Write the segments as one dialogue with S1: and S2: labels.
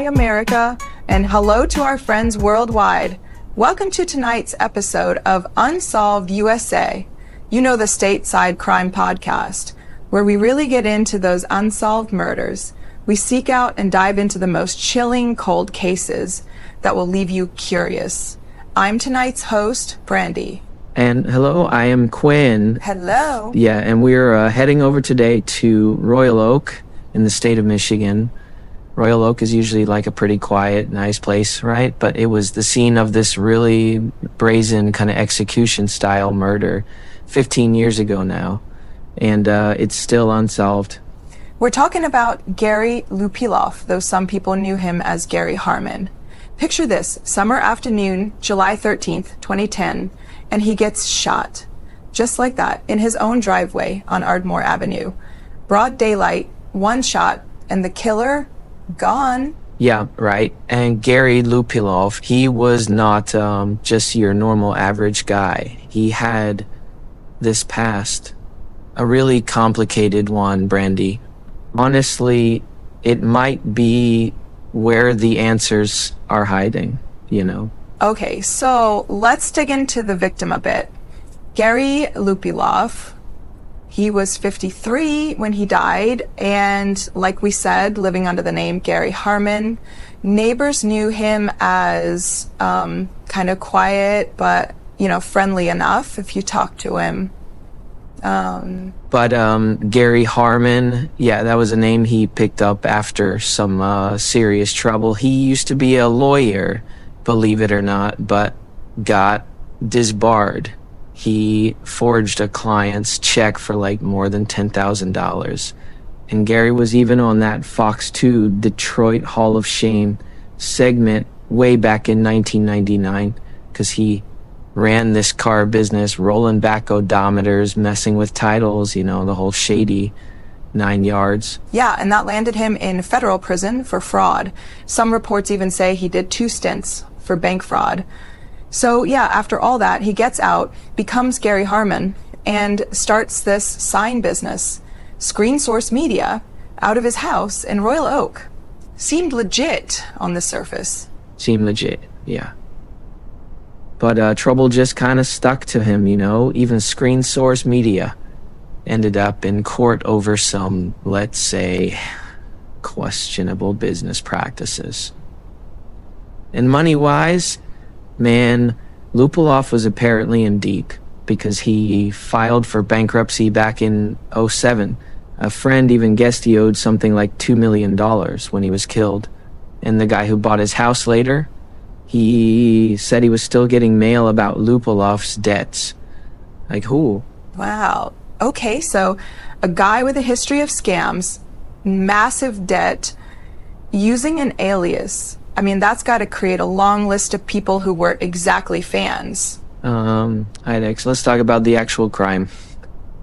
S1: America, and hello to our friends worldwide. Welcome to tonight's episode of Unsolved USA. You know, the stateside crime podcast, where we really get into those unsolved murders. We seek out and dive into the most chilling cold cases that will leave you curious. I'm tonight's host, Brandi.
S2: And hello, I am Quinn.
S1: Hello.
S2: Yeah, and we're heading over today to Royal Oak in the state of Michigan. Royal Oak is usually like a pretty quiet, nice place, right? But it was the scene of this really brazen kind of execution style murder 15 years ago now. And it's still unsolved.
S1: We're talking about Gary Lupiloff, though some people knew him as Gary Harmon. Picture this, summer afternoon, July 13th, 2010, and he gets shot. Just like that, in his own driveway on Ardmore Avenue. Broad daylight, one shot, and the killer, gone.
S2: Yeah, right. And Gary Lupiloff, he was not just your normal average guy. He had this past, a really complicated one, Brandi. Honestly, it might be where the answers are hiding, you know?
S1: Okay, so let's dig into the victim a bit. Gary Lupiloff, he was 53 when he died, and like we said, living under the name Gary Harmon. Neighbors knew him as kind of quiet, but, you know, friendly enough if you talk to him.
S2: But Gary Harmon, yeah, that was a name he picked up after some serious trouble. He used to be a lawyer, believe it or not, but got disbarred. He forged a client's check for like more than $10,000. And Gary was even on that Fox 2 Detroit Hall of Shame segment way back in 1999, because he ran this car business, rolling back odometers, messing with titles, you know, the whole shady 9 yards.
S1: Yeah, and that landed him in federal prison for fraud. Some reports even say he did 2 stints for bank fraud. So yeah, after all that, he gets out, becomes Gary Harmon, and starts this sign business, Screen Source Media, out of his house in Royal Oak. Seemed legit on the surface.
S2: Seemed legit, yeah. But trouble just kind of stuck to him, you know. Even Screen Source Media ended up in court over some, let's say, questionable business practices. And money-wise, man, Lupiloff was apparently in deep, because he filed for bankruptcy back in '07. A friend even guessed he owed something like $2 million when he was killed. And the guy who bought his house later, he said he was still getting mail about Lupiloff's debts. Like who?
S1: Wow. Okay, so a guy with a history of scams, massive debt, using an alias. I mean, that's got to create a long list of people who were exactly fans.
S2: Hi, Dex. Let's talk about the actual crime.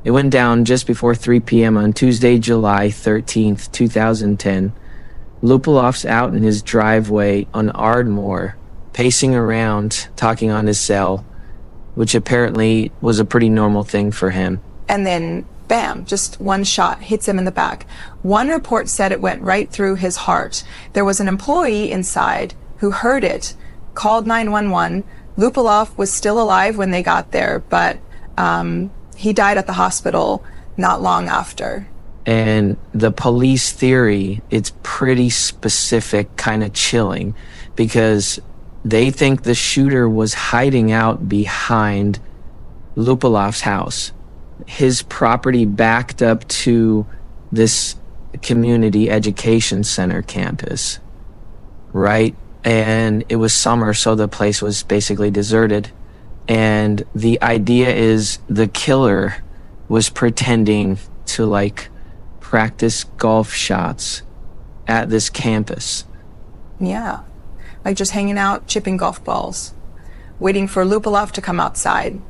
S2: It went down just before 3 p.m. on Tuesday, July 13th, 2010. Lupiloff's out in his driveway on Ardmore, pacing around, talking on his cell, which apparently was a pretty normal thing for him.
S1: And then, bam, just one shot hits him in the back. One report said it went right through his heart. There was an employee inside who heard it, called 911. Lupiloff was still alive when they got there, but he died at the hospital not long after.
S2: And the police theory, it's pretty specific, kind of chilling, because they think the shooter was hiding out behind Lupiloff's house. His property backed up to this community education center campus, right? And it was summer, so the place was basically deserted. And the idea is the killer was pretending to like practice golf shots at this campus.
S1: Yeah. Like just hanging out, chipping golf balls, waiting for Lupiloff to come outside.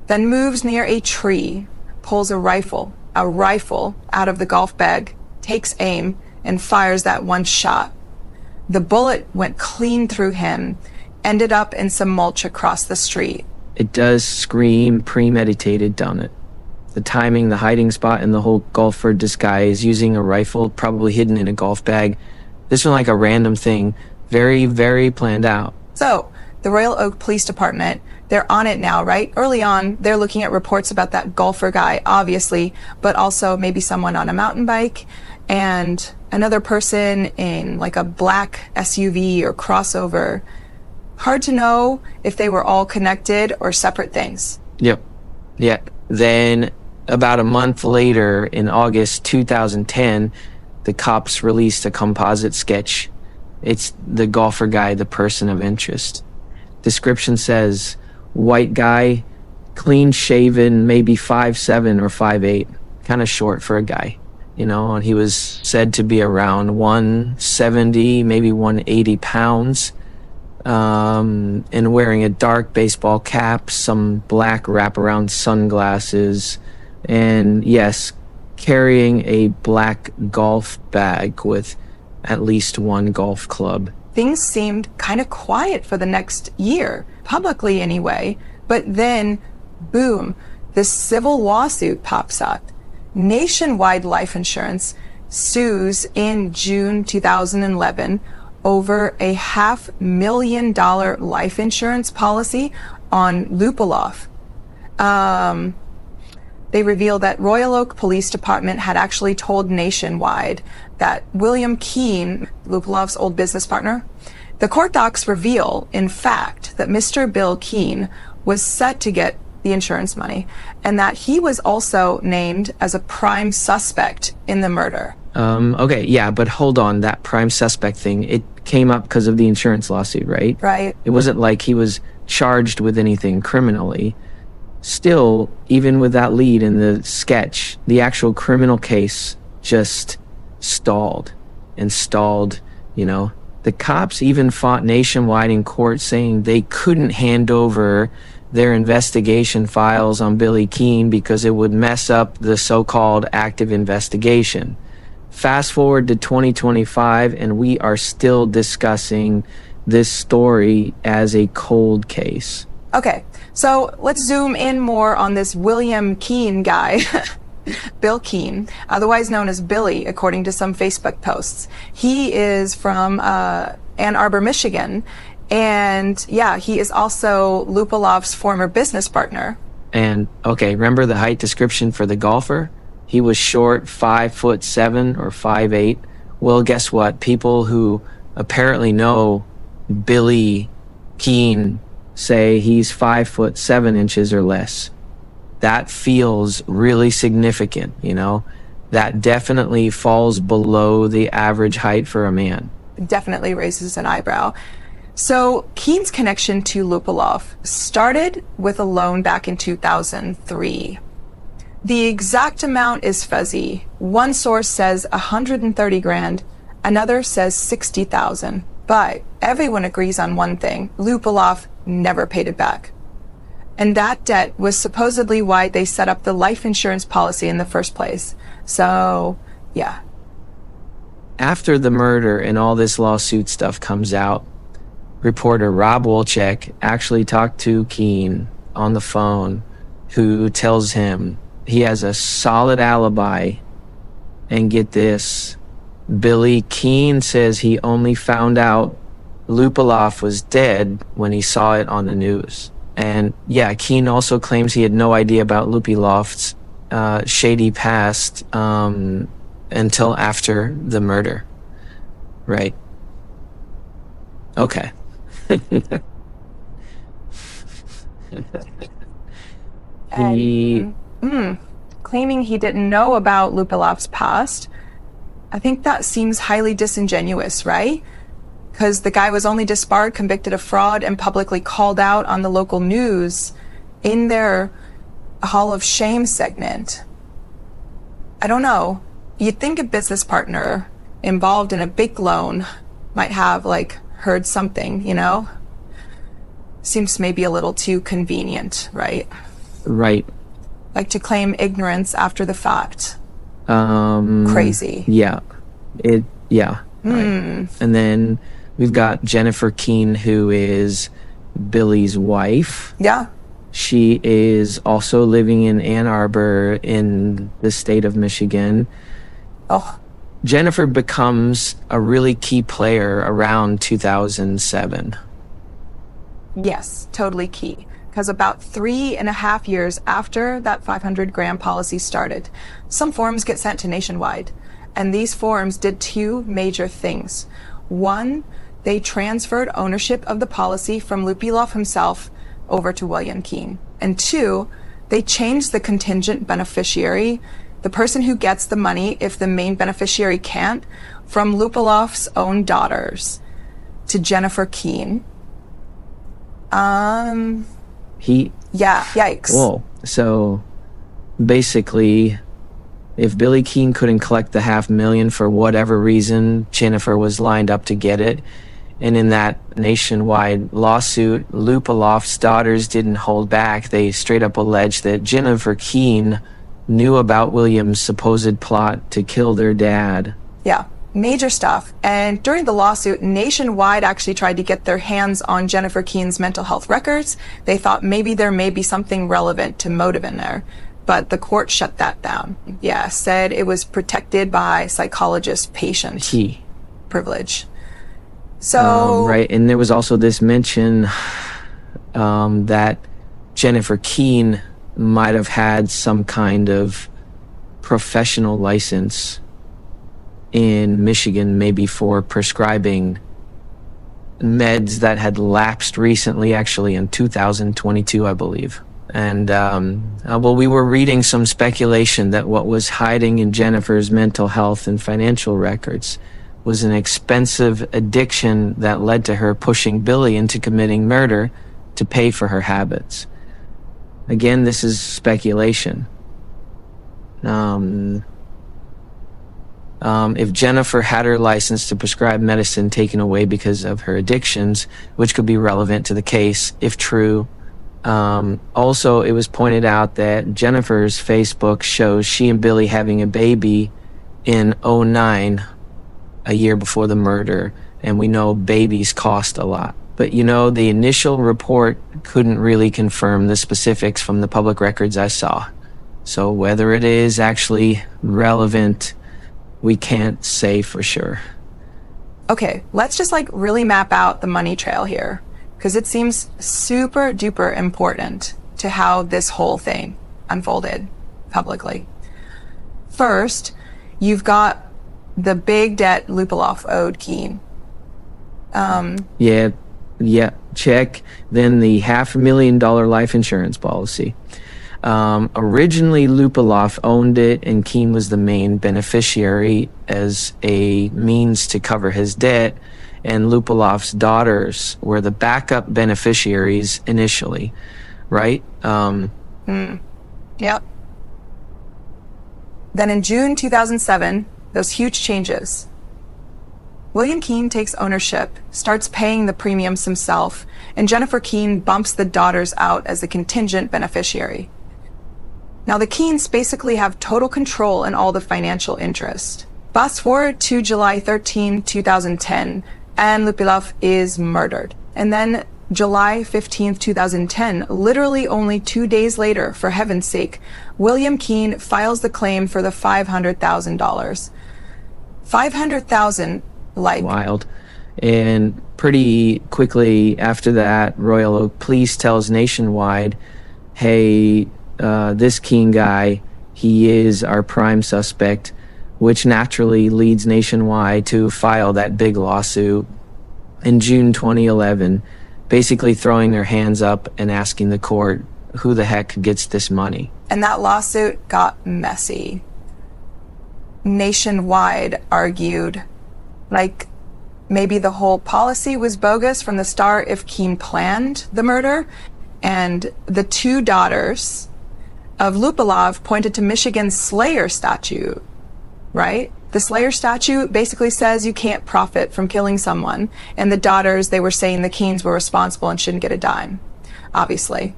S1: Then moves near a tree, pulls a rifle out of the golf bag, takes aim, and fires that one shot. The bullet went clean through him, ended up in some mulch across the street.
S2: It does scream premeditated, don't it? The timing, the hiding spot, and the whole golfer disguise, using a rifle probably hidden in a golf bag. This was like a random thing. Very, very planned out.
S1: So, the Royal Oak Police Department, they're on it now, right? Early on, they're looking at reports about that golfer guy, obviously, but also maybe someone on a mountain bike and another person in like a black SUV or crossover. Hard to know if they were all connected or separate things.
S2: Yep. Yeah. Then about a month later, in August 2010, the cops released a composite sketch. It's the golfer guy, the person of interest. Description says, white guy, clean shaven, maybe 5'7" or 5'8", kind of short for a guy, you know, and he was said to be around 170, maybe 180 pounds, and wearing a dark baseball cap, some black wraparound sunglasses, and yes, carrying a black golf bag with at least one golf club.
S1: Things seemed kind of quiet for the next year, publicly anyway, but then, boom, this civil lawsuit pops up. Nationwide Life Insurance sues in June 2011 over a $500,000 life insurance policy on Lupiloff. They revealed that Royal Oak Police Department had actually told Nationwide that William Keene, Lupiloff's old business partner, the court docs reveal, in fact, that Mr. Bill Keene was set to get the insurance money and that he was also named as a prime suspect in the murder.
S2: Okay, yeah, but hold on, that prime suspect thing, it came up because of the insurance lawsuit, right?
S1: Right.
S2: It wasn't like he was charged with anything criminally. Still, even with that lead in the sketch, the actual criminal case just stalled and stalled, you know. The cops even fought Nationwide in court saying they couldn't hand over their investigation files on Billy Keene because it would mess up the so-called active investigation. Fast forward to 2025 and we are still discussing this story as a cold case.
S1: Okay, so let's zoom in more on this William Keene guy, Bill Keene, otherwise known as Billy, according to some Facebook posts. He is from Ann Arbor, Michigan, and yeah, he is also Lupiloff's former business partner.
S2: And, okay, remember the height description for the golfer? He was short, 5'7" or 5'8". Well, guess what? People who apparently know Billy Keene say he's 5'7" or less. That feels really significant, you know? That definitely falls below the average height for a man.
S1: Definitely raises an eyebrow. So Keene's connection to Lupiloff started with a loan back in 2003. The exact amount is fuzzy. One source says 130 grand, another says 60,000. But everyone agrees on one thing: Lupiloff never paid it back. And that debt was supposedly why they set up the life insurance policy in the first place. So, yeah.
S2: After the murder and all this lawsuit stuff comes out, reporter Rob Wolchek actually talked to Keene on the phone, who tells him he has a solid alibi. And get this, Billy Keene says he only found out Lupiloff was dead when he saw it on the news. And yeah, Keene also claims he had no idea about Lupiloff's shady past until after the murder. Right. Okay.
S1: Claiming he didn't know about Lupiloff's past, I think that seems highly disingenuous, right? Because the guy was only disbarred, convicted of fraud, and publicly called out on the local news in their Hall of Shame segment. I don't know. You'd think a business partner involved in a big loan might have, like, heard something, you know? Seems maybe a little too convenient, right?
S2: Right.
S1: Like to claim ignorance after the fact. Crazy.
S2: Yeah. Right. And then we've got Jennifer Keene, who is Billy's wife.
S1: Yeah.
S2: She is also living in Ann Arbor in the state of Michigan.
S1: Oh.
S2: Jennifer becomes a really key player around 2007.
S1: Yes, totally key. Because about 3.5 years after that 500-gram policy started, some forms get sent to Nationwide. And these forms did two major things. One, they transferred ownership of the policy from Lupiloff himself over to William Keene. And two, they changed the contingent beneficiary, the person who gets the money if the main beneficiary can't, from Lupiloff's own daughters to Jennifer Keene. Yeah, yikes.
S2: Whoa. So basically, if Billy Keene couldn't collect the $500,000 for whatever reason, Jennifer was lined up to get it. And in that Nationwide lawsuit, Lupiloff's daughters didn't hold back. They straight up alleged that Jennifer Keene knew about William's supposed plot to kill their dad.
S1: Yeah, major stuff. And during the lawsuit, Nationwide actually tried to get their hands on Jennifer Keene's mental health records. They thought maybe there may be something relevant to motive in there, but the court shut that down. Yeah, said it was protected by psychologist-patient privilege. So
S2: right, and there was also this mention that Jennifer Keene might have had some kind of professional license in Michigan, maybe for prescribing meds that had lapsed recently, actually in 2022, I believe. And well, we were reading some speculation that what was hiding in Jennifer's mental health and financial records was an expensive addiction that led to her pushing Billy into committing murder to pay for her habits. Again, this is speculation. If Jennifer had her license to prescribe medicine taken away because of her addictions, which could be relevant to the case, if true. Also, it was pointed out that Jennifer's Facebook shows she and Billy having a baby in 2009, a year before the murder, and we know babies cost a lot. But you know, the initial report couldn't really confirm the specifics from the public records I saw. So whether it is actually relevant, we can't say for sure.
S1: Okay, let's just really map out the money trail here, because it seems super duper important to how this whole thing unfolded publicly. First, you've got the big debt Lupiloff owed Keene.
S2: Yeah, check. Then the $500,000 life insurance policy. Originally, Lupiloff owned it, and Keene was the main beneficiary as a means to cover his debt, and Lupiloff's daughters were the backup beneficiaries initially, right?
S1: Yep. Then in June 2007, those huge changes. William Keene takes ownership, starts paying the premiums himself, and Jennifer Keene bumps the daughters out as a contingent beneficiary. Now the Keenes basically have total control in all the financial interest. Fast forward to July 13, 2010, and Lupiloff is murdered. And then July 15, 2010, literally only 2 days later, for heaven's sake, William Keene files the claim for the $500,000. $500,000,
S2: wild. And pretty quickly after that, Royal Oak Police tells Nationwide, hey, this Keene guy, he is our prime suspect, which naturally leads Nationwide to file that big lawsuit in June 2011, basically throwing their hands up and asking the court who the heck gets this money.
S1: And that lawsuit got messy. Nationwide argued maybe the whole policy was bogus from the start if Keene planned the murder, and the two daughters of Lupiloff pointed to Michigan's Slayer statute, right? The Slayer statute basically says you can't profit from killing someone, and the daughters, they were saying the Keenes were responsible and shouldn't get a dime, obviously.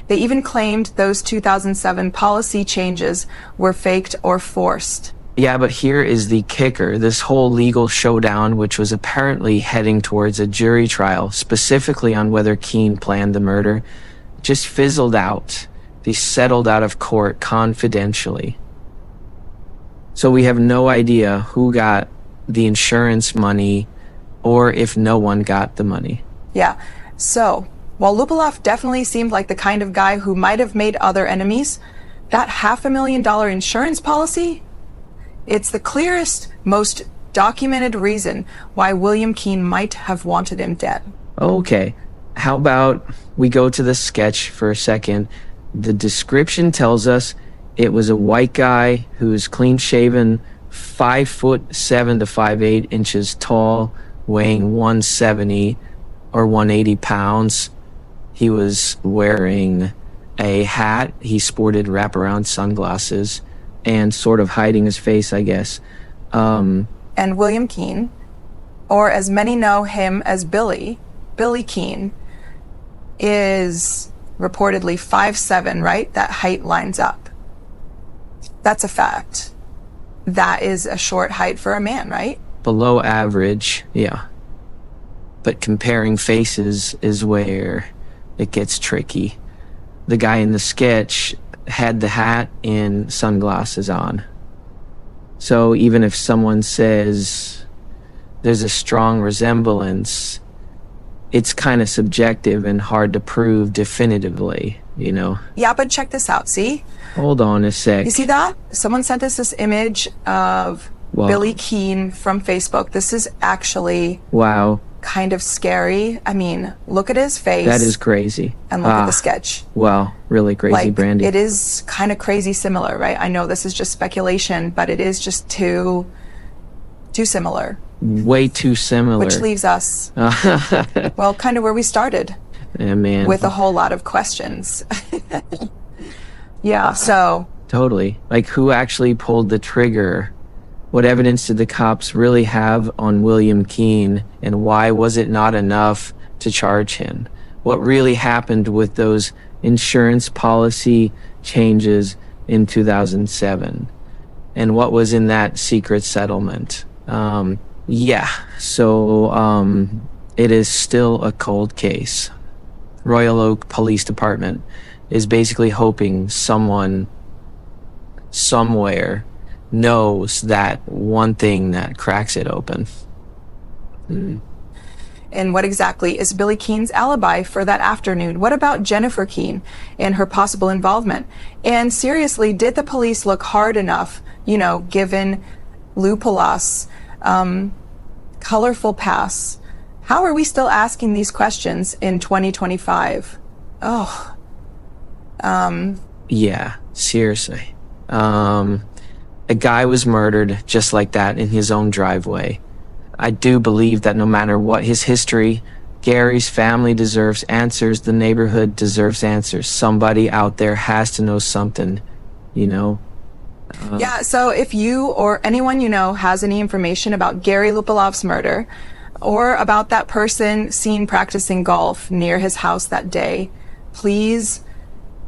S1: They even claimed those 2007 policy changes were faked or forced.
S2: Yeah, but here is the kicker. This whole legal showdown, which was apparently heading towards a jury trial, specifically on whether Keene planned the murder, just fizzled out. They settled out of court confidentially. So we have no idea who got the insurance money or if no one got the money.
S1: Yeah. So, while Lupiloff definitely seemed like the kind of guy who might have made other enemies, that $500,000 insurance policy, it's the clearest, most documented reason why William Keene might have wanted him dead.
S2: Okay, how about we go to the sketch for a second? The description tells us it was a white guy who's clean shaven, 5'7" to 5'8" inches tall, weighing 170 or 180 pounds. He was wearing a hat. He sported wraparound sunglasses and sort of hiding his face, I guess.
S1: And William Keene, or as many know him as Billy Keene, is reportedly 5'7", right? That height lines up. That's a fact. That is a short height for a man, right?
S2: Below average, yeah. But comparing faces is where it gets tricky. The guy in the sketch had the hat and sunglasses on. So even if someone says there's a strong resemblance, it's kind of subjective and hard to prove definitively, you know?
S1: Yeah, but check this out, see?
S2: Hold on a sec.
S1: You see that? Someone sent us this image of Billy Keene from Facebook. This is actually...
S2: Wow.
S1: Kind of scary. I mean, look at his face.
S2: That is crazy.
S1: And look at the sketch.
S2: Wow, really crazy,
S1: like,
S2: Brandi.
S1: It is kind of crazy similar, right? I know this is just speculation, but it is just too similar.
S2: Way too similar.
S1: Which leaves us, well, kind of where we started.
S2: Yeah, man.
S1: With a whole lot of questions. Yeah, so.
S2: Totally. Like, who actually pulled the trigger? What evidence did the cops really have on William Keene, and why was it not enough to charge him? What really happened with those insurance policy changes in 2007? And what was in that secret settlement? It is still a cold case. Royal Oak Police Department is basically hoping someone somewhere knows that one thing that cracks it open.
S1: And what exactly is Billy Keene's alibi for that afternoon? What about Jennifer Keene and her possible involvement? And seriously, did the police look hard enough, you know, given Lupiloff's colorful past? How are we still asking these questions in 2025?
S2: Yeah, seriously. A guy was murdered just like that in his own driveway. I do believe that no matter what his history, Gary's family deserves answers. The neighborhood deserves answers. Somebody out there has to know something, you know?
S1: Yeah, so if you or anyone you know has any information about Gary Lupiloff's murder, or about that person seen practicing golf near his house that day, please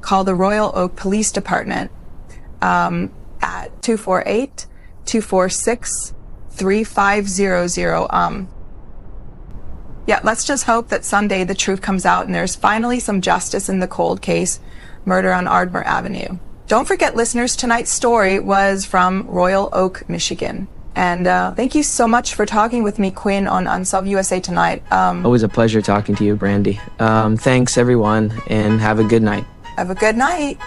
S1: call the Royal Oak Police Department at 248-246-3500. Yeah, let's just hope that someday the truth comes out and there's finally some justice in the cold case, murder on Ardmore Avenue. Don't forget, listeners, tonight's story was from Royal Oak, Michigan. And thank you so much for talking with me, Quinn, on Unsolved USA tonight.
S2: Always a pleasure talking to you, Brandi. Thanks, everyone, and have a good night.
S1: Have a good night.